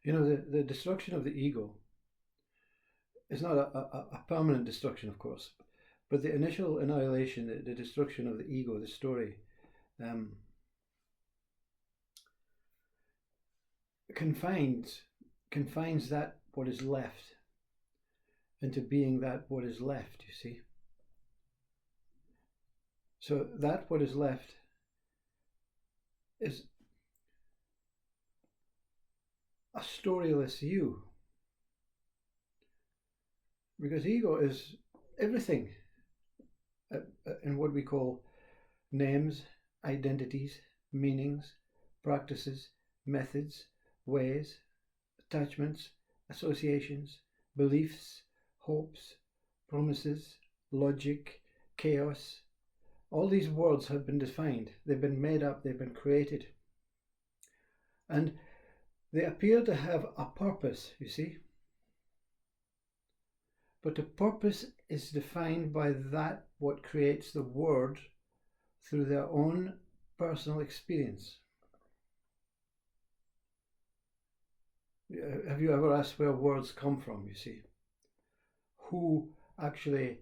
The destruction of the ego is not a permanent destruction, of course, but the initial annihilation, the destruction of the ego, the story, confines that what is left into being that what is left, you see. So that what is left is a storyless you, because ego is everything in what we call names, identities, meanings, practices, methods, ways, attachments, associations, beliefs, hopes, promises, logic, chaos. All these words have been defined, they've been made up, they've been created. And they appear to have a purpose, you see. But the purpose is defined by that what creates the word through their own personal experience. Have you ever asked where words come from, you see? Who actually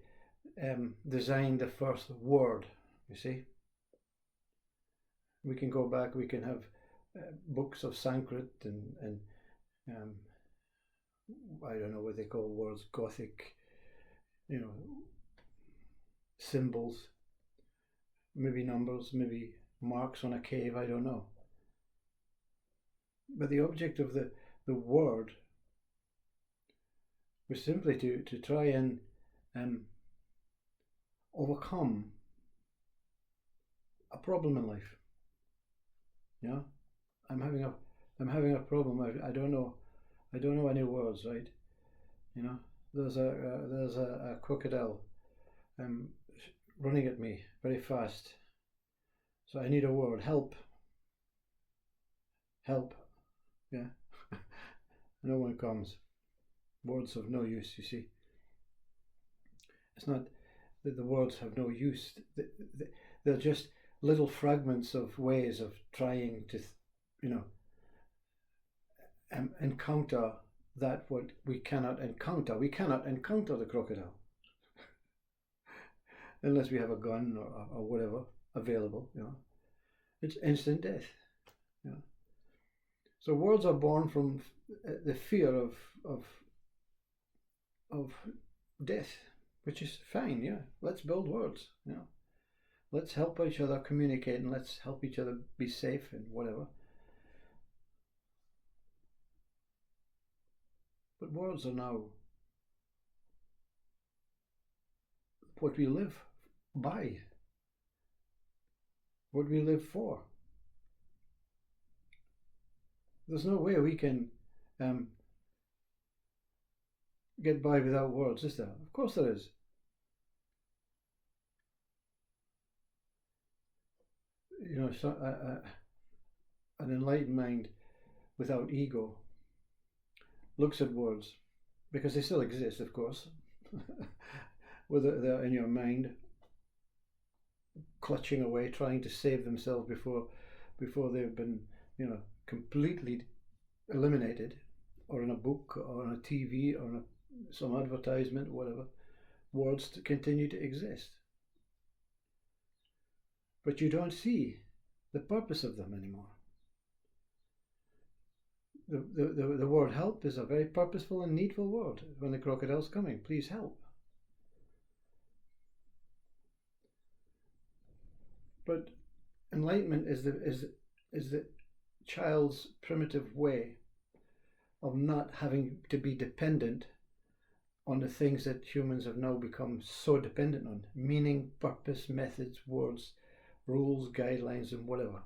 designed the first word, you see? We can go back, we can have books of Sanskrit and I don't know what they call words, Gothic, symbols, maybe numbers, maybe marks on a cave, I don't know. But the object of the word was simply to try and overcome a problem in life. I'm having a problem. I don't know any words, right? There's a crocodile running at me very fast. So I need a word. Help. Yeah. No one comes. Words have no use, you see. It's not that the words have no use. They're just little fragments of ways of trying to, encounter that what we cannot encounter. We cannot encounter the crocodile unless we have a gun or whatever available. It's instant death. So words are born from the fear of death, which is fine. Yeah, let's build words. Let's help each other communicate and let's help each other be safe and whatever. But words are now what we live by, what we live for. There's no way we can get by without words, is there? Of course there is. An enlightened mind without ego looks at words, because they still exist, of course, whether they're in your mind, clutching away, trying to save themselves before they've been, completely eliminated, or in a book, or on a TV, or on some advertisement, whatever. Words continue to exist, but you don't see the purpose of them anymore. The word help is a very purposeful and needful word. When the crocodile's coming, please help. But enlightenment is the child's primitive way of not having to be dependent on the things that humans have now become so dependent on: meaning, purpose, methods, words, rules, guidelines, and whatever.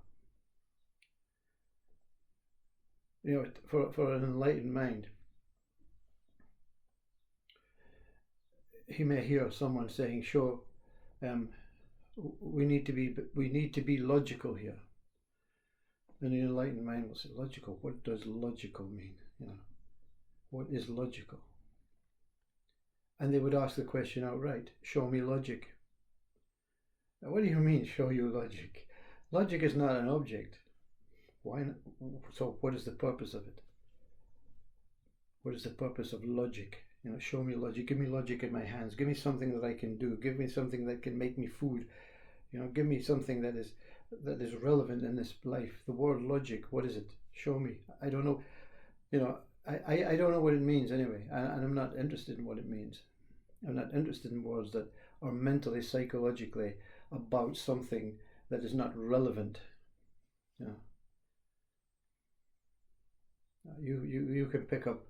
For an enlightened mind, he may hear someone saying, "Sure, we need to be logical here." And the enlightened mind will say, "Logical? What does logical mean? What is logical?" And they would ask the question outright: "Show me logic." Now, what do you mean, show you logic? Logic is not an object. Why not? So what is the purpose of it? What is the purpose of logic? Show me logic. Give me logic in my hands. Give me something that I can do. Give me something that can make me food. Give me something that is relevant in this life. The word logic, what is it? Show me. I don't know. I don't know what it means anyway, and I'm not interested in what it means. I'm not interested in words that are mentally, psychologically about something that is not relevant. You can pick up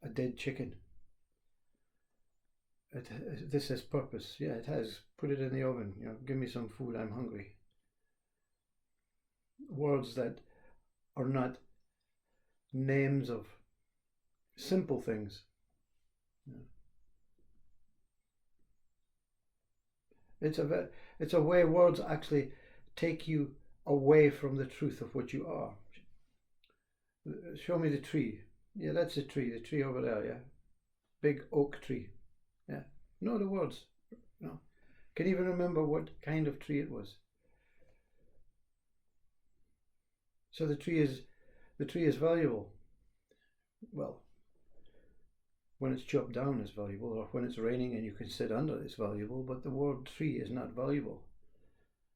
a dead chicken. This has purpose. Yeah, it has. Put it in the oven. Give me some food. I'm hungry. Words that are not names of simple things. It's a way words actually take you away from the truth of what you are. Show me the tree. Yeah, that's the tree over there. Yeah, big oak tree. Yeah, no, the words. No, can even remember what kind of tree it was. So the tree is valuable. Well, when it's chopped down, it's valuable, or when it's raining and you can sit under, it's valuable. But the word tree is not valuable.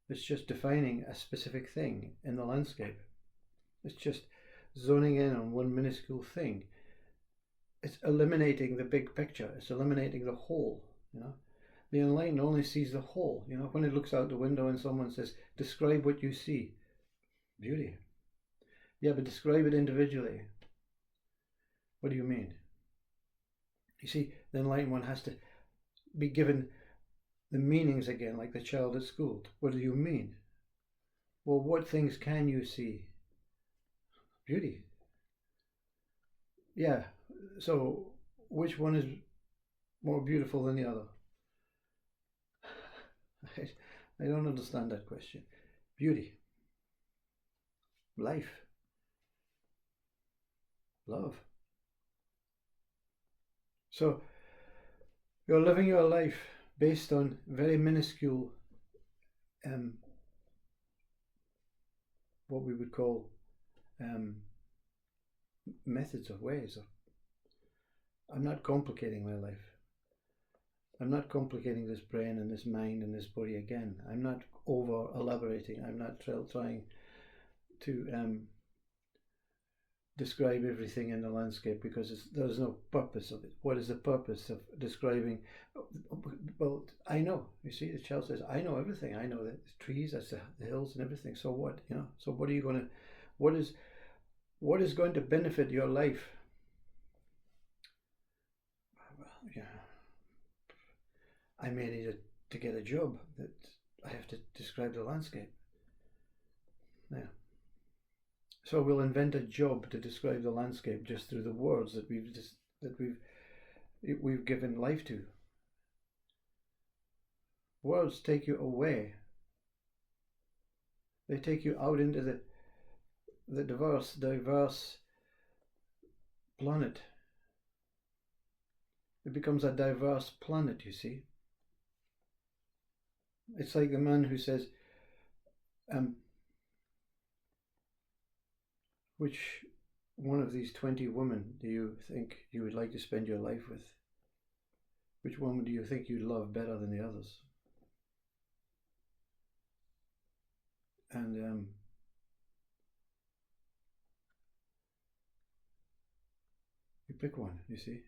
It's just defining a specific thing in the landscape. It's just zoning in on one minuscule thing. It's eliminating the big picture. It's eliminating the whole. The enlightened only sees the whole. When it looks out the window and someone says, "Describe what you see." Beauty. Yeah, but describe it individually. What do you mean? You see, the enlightened one has to be given the meanings again, like the child at school. What do you mean? Well, what things can you see? Beauty. Yeah, so which one is more beautiful than the other? I don't understand that question. Beauty. Life. Love. So you're living your life based on very minuscule what we would call methods or ways. I'm not complicating my life. I'm not complicating this brain and this mind and this body again. I'm not over elaborating. I'm not trying to describe everything in the landscape, because there's no purpose of it. What is the purpose of describing? Well, I know. You see, the child says, "I know everything. I know the trees, that's the hills and everything. So what? So what are you going to? What is going to benefit your life?" Well, I may need to get a job that I have to describe the landscape. Yeah. So we'll invent a job to describe the landscape just through the words that we've given life to. Words take you away. They take you out into the diverse planet. It becomes a diverse planet, you see. It's like the man who says, which one of these 20 women do you think you would like to spend your life with? Which one do you think you love better than the others? And you pick one, you see.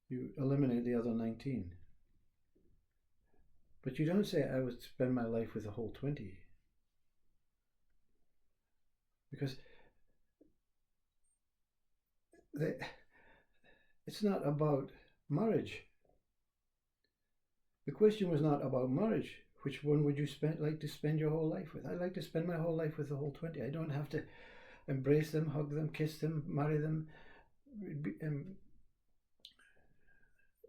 You eliminate the other 19. But you don't say, "I would spend my life with the whole 20. Because it's not about marriage. The question was not about marriage. Which one would you like to spend your whole life with? I'd like to spend my whole life with the whole 20. I don't have to embrace them, hug them, kiss them, marry them.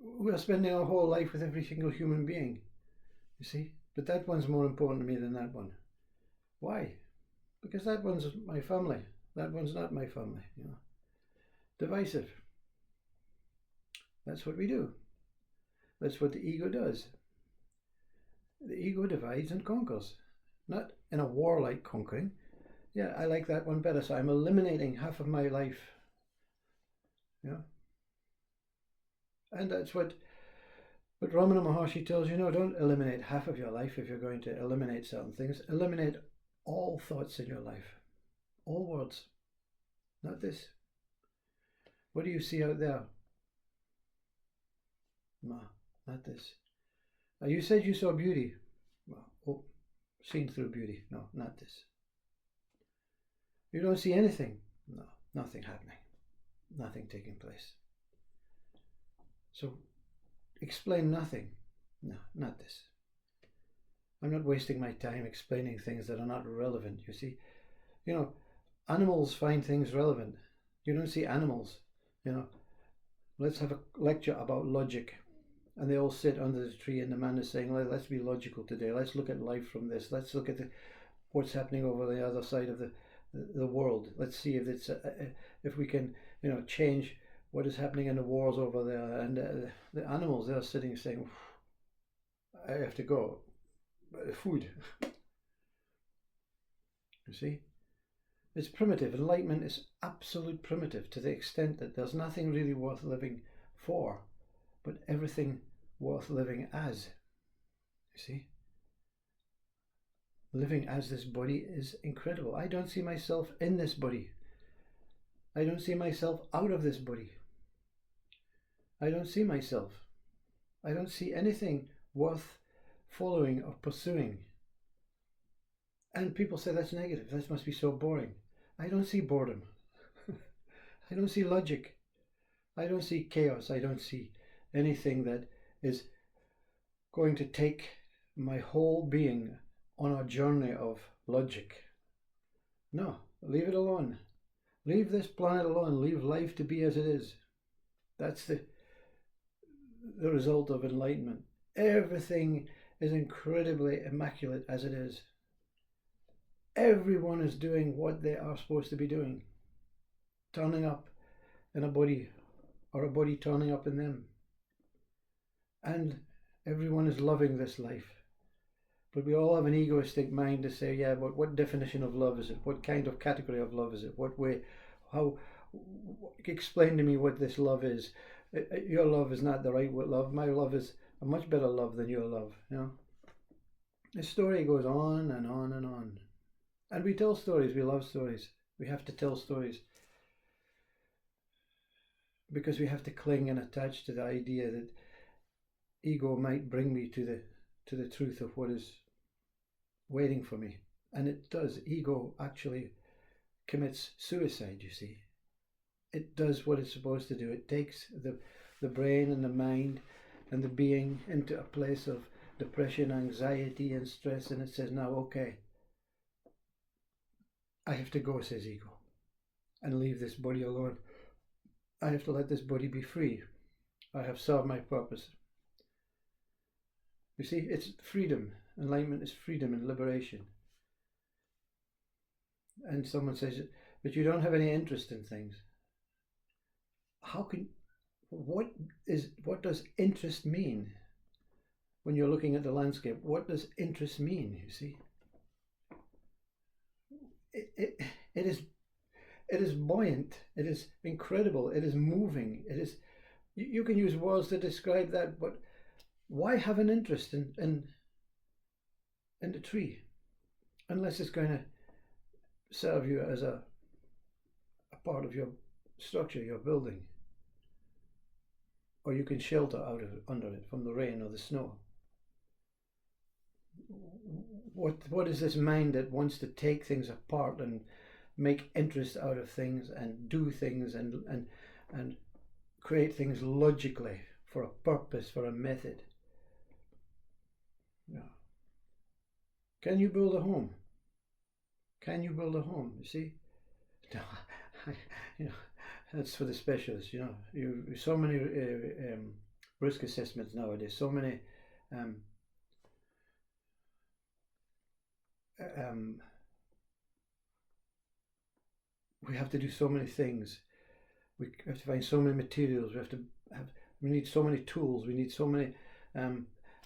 We're spending our whole life with every single human being, you see. But that one's more important to me than that one. Why? Because that one's my family. That one's not my family. Divisive. That's what we do. That's what the ego does. The ego divides and conquers. Not in a warlike conquering, Yeah, I like that one better. So I'm eliminating half of my life. Yeah. And that's what Ramana Maharshi tells you. No, don't eliminate half of your life if you're going to eliminate certain things. Eliminate all thoughts in your life, all words, not this. What do you see out there? No, not this. You said you saw beauty. Well, oh, seen through beauty. No, not this. You don't see anything. No, nothing happening. Nothing taking place. So explain nothing. No, not this. I'm not wasting my time explaining things that are not relevant, you see. You know, animals find things relevant. You don't see animals, you know. Let's have a lecture about logic. And they all sit under the tree and the man is saying, let's be logical today. Let's look at life from this. Let's look at what's happening over the other side of the world. Let's see if it's if we can, you know, change what is happening in the wars over there. And the animals, they're sitting saying, I have to go. Food. You see? It's primitive. Enlightenment is absolute primitive to the extent that there's nothing really worth living for, but everything worth living as. You see? Living as this body is incredible. I don't see myself in this body. I don't see myself out of this body. I don't see myself. I don't see anything worth following or pursuing. And people say that's negative. That must be so boring. I don't see boredom. I don't see logic. I don't see chaos. I don't see anything that is going to take my whole being on a journey of logic. No, leave it alone. Leave this planet alone. Leave life to be as it is. That's the result of enlightenment. Everything is incredibly immaculate as it is. Everyone is doing what they are supposed to be doing. Turning up in a body, or a body turning up in them. And everyone is loving this life. But we all have an egoistic mind to say, yeah, but what definition of love is it? What kind of category of love is it? What way? How? Explain to me what this love is. Your love is not the right love. My love is a much better love than your love. You know. The story goes on and on and on. And we tell stories. We love stories. We have to tell stories. Because we have to cling and attach to the idea that ego might bring me to the truth of what is waiting for me. And it does. Ego actually commits suicide, you see. It does what it's supposed to do. It takes the brain and the mind and the being into a place of depression, anxiety and stress, and it says, now, okay, I have to go, says ego, and leave this body alone. I have to let this body be free. I have served my purpose. You see, it's freedom. Enlightenment is freedom and liberation. And someone says, but you don't have any interest in things. What does interest mean? When you're looking at the landscape, what does interest mean, you see? It is buoyant, it is incredible, it is moving, it is, you can use words to describe that, but why have an interest in the tree unless it's going to serve you as a part of your structure, your building, or you can shelter under it from the rain or the snow? What is this mind that wants to take things apart and make interest out of things and do things and create things logically for a purpose, for a method? Yeah. Can you build a home? Can you build a home? You see? No, you know, that's for the specialists. You know, so many risk assessments nowadays. So many we have to do so many things. We have to find so many materials. We need so many tools. We need so many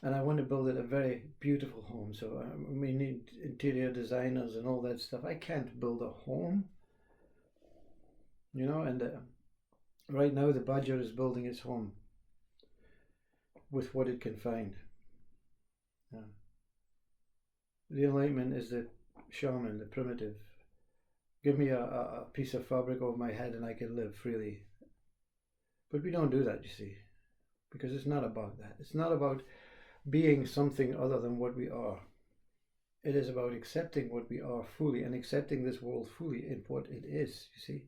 And I want to build it a very beautiful home. So we need interior designers and all that stuff. I can't build a home, and right now the badger is building its home with what it can find. Yeah. The enlightenment is the shaman, the primitive. Give me a piece of fabric over my head and I can live freely. But we don't do that, you see, because it's not about that. It's not about being something other than what we are. It is about accepting what we are fully and accepting this world fully in what it is, you see,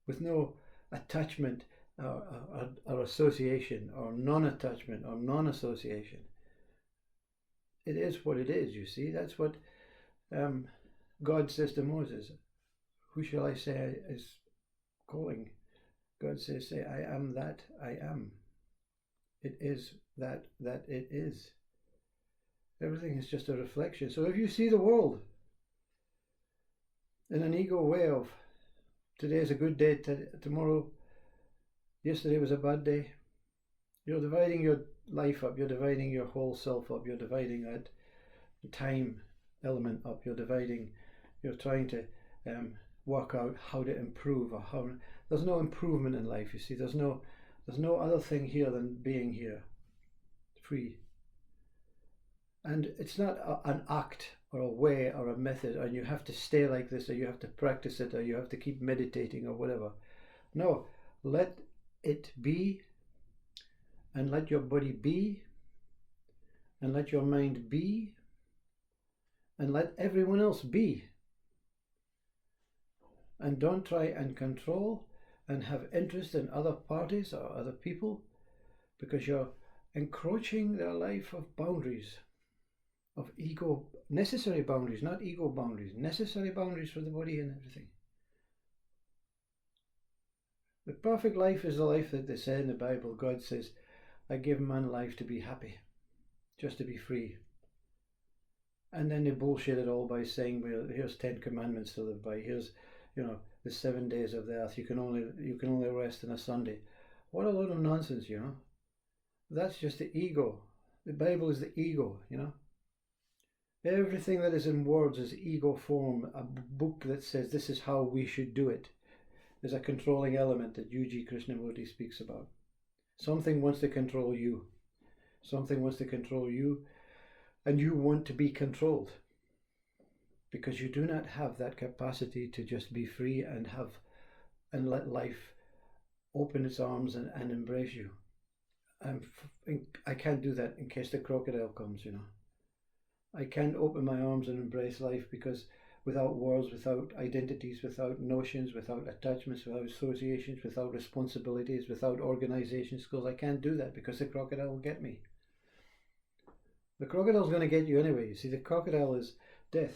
with no attachment or association or non-attachment or non-association. It is what it is, you see. That's what God says to Moses. Who shall I say is calling? God says, say, I am that I am. It is that it is. Everything is just a reflection. So if you see the world in an ego way of today is a good day, tomorrow, yesterday was a bad day, you're dividing your life up, you're dividing your whole self up, you're dividing that time element up, you're trying to work out how to improve or how. There's no improvement in life, you see. There's no other thing here than being here, free. And it's not an act or a way or a method, and you have to stay like this, or you have to practice it, or you have to keep meditating or whatever. No, let it be, and let your body be, and let your mind be, and let everyone else be. And don't try and control and have interest in other parties or other people, because you're encroaching their life of boundaries, of ego, necessary boundaries, not ego boundaries, necessary boundaries for the body and everything. The perfect life is the life that they say in the Bible. God says, I give man life to be happy, just to be free. And then they bullshit it all by saying, well, here's 10 commandments to live by, here's the 7 days of the earth, you can only rest on a Sunday. What a load of nonsense, That's just the ego. The Bible is the ego, Everything that is in words is ego form. A book that says this is how we should do it is a controlling element that U.G. Krishnamurti speaks about. Something wants to control you. Something wants to control you, and you want to be controlled, because you do not have that capacity to just be free and let life open its arms and embrace you. I can't do that in case the crocodile comes, I can't open my arms and embrace life, because without words, without identities, without notions, without attachments, without associations, without responsibilities, without organization skills, I can't do that, because the crocodile will get me. The crocodile's going to get you anyway. You see, the crocodile is death.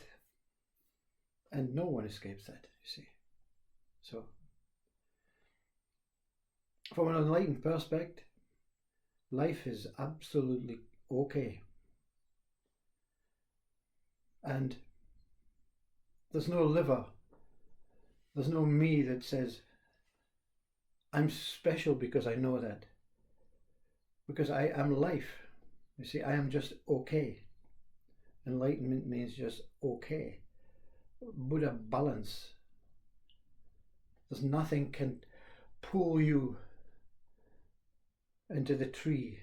And no one escapes that, you see. So, from an enlightened perspective, life is absolutely okay. And there's no liver, there's no me that says, I'm special because I know that. Because I am life. You see, I am just okay. Enlightenment means just okay. Buddha balance. There's nothing can pull you into the tree,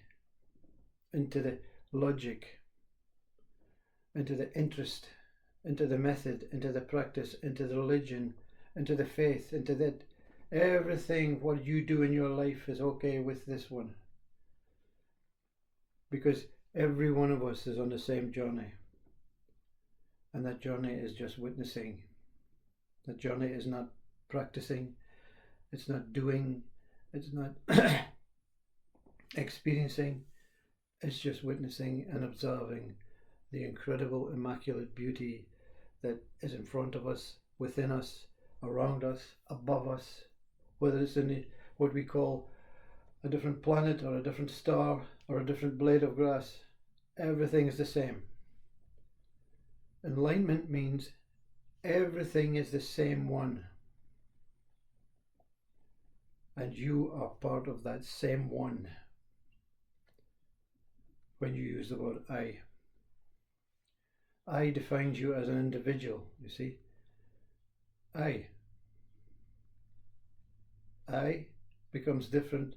into the logic, into the interest, into the method, into the practice, into the religion, into the faith, into that. Everything what you do in your life is okay with this one. Because every one of us is on the same journey. And that journey is just witnessing. That journey is not practicing, it's not doing, it's not experiencing, it's just witnessing and observing the incredible, immaculate beauty that is in front of us, within us, around us, above us, whether it's in what we call a different planet or a different star or a different blade of grass. Everything is the same. Enlightenment means everything is the same one. And you are part of that same one. when you use the word I. I defines you as an individual, you see. I becomes different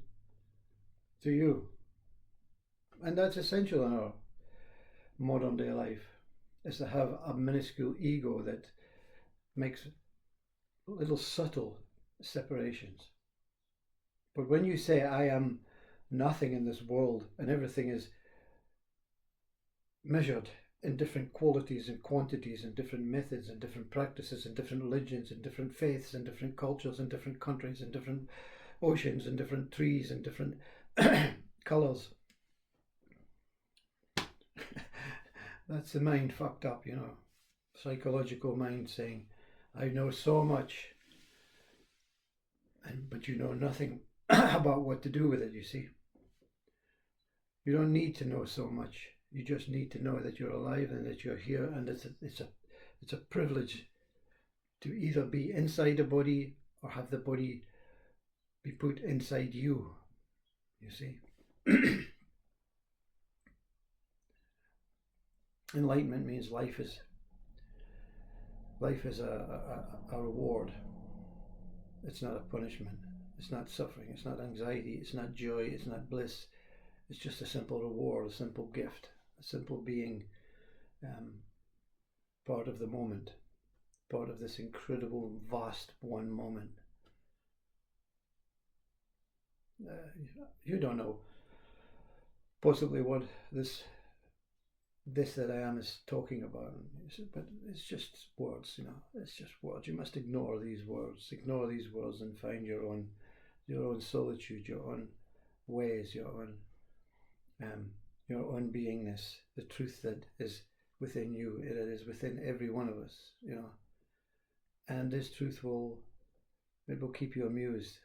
to you. And that's essential in our modern day life, is to have a minuscule ego that makes little subtle separations. But when you say I am nothing in this world and everything is measured in different qualities and quantities and different methods and different practices and different religions and different faiths and different cultures and different countries and different oceans and different trees and different colours. That's the mind fucked up, you know. Psychological mind saying, I know so much, but you know nothing about what to do with it, you see. You don't need to know so much. You just need to know that you're alive and that you're here, and it's a privilege to either be inside a body or have the body be put inside you, you see. Enlightenment means life is a reward. It's not a punishment. It's not suffering. It's not anxiety. It's not joy. It's not bliss. It's just a simple reward, a simple gift, a simple being, part of the moment, part of this incredible, vast one moment. You don't know possibly what this that I am is talking about, but it's just words, you know. It's just words. You must ignore these words. Ignore these words and find your own solitude, your own ways, your own beingness, the truth that is within you. It is within every one of us, you know. And this truth will keep you amused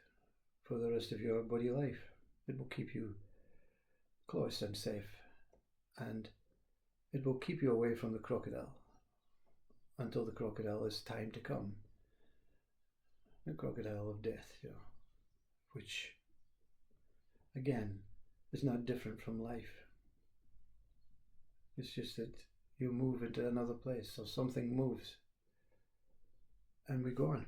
for the rest of your body life. It will keep you close and safe, and it will keep you away from the crocodile until the crocodile is time to come. The crocodile of death, you know, which again is not different from life. It's just that you move into another place, so something moves and we go on.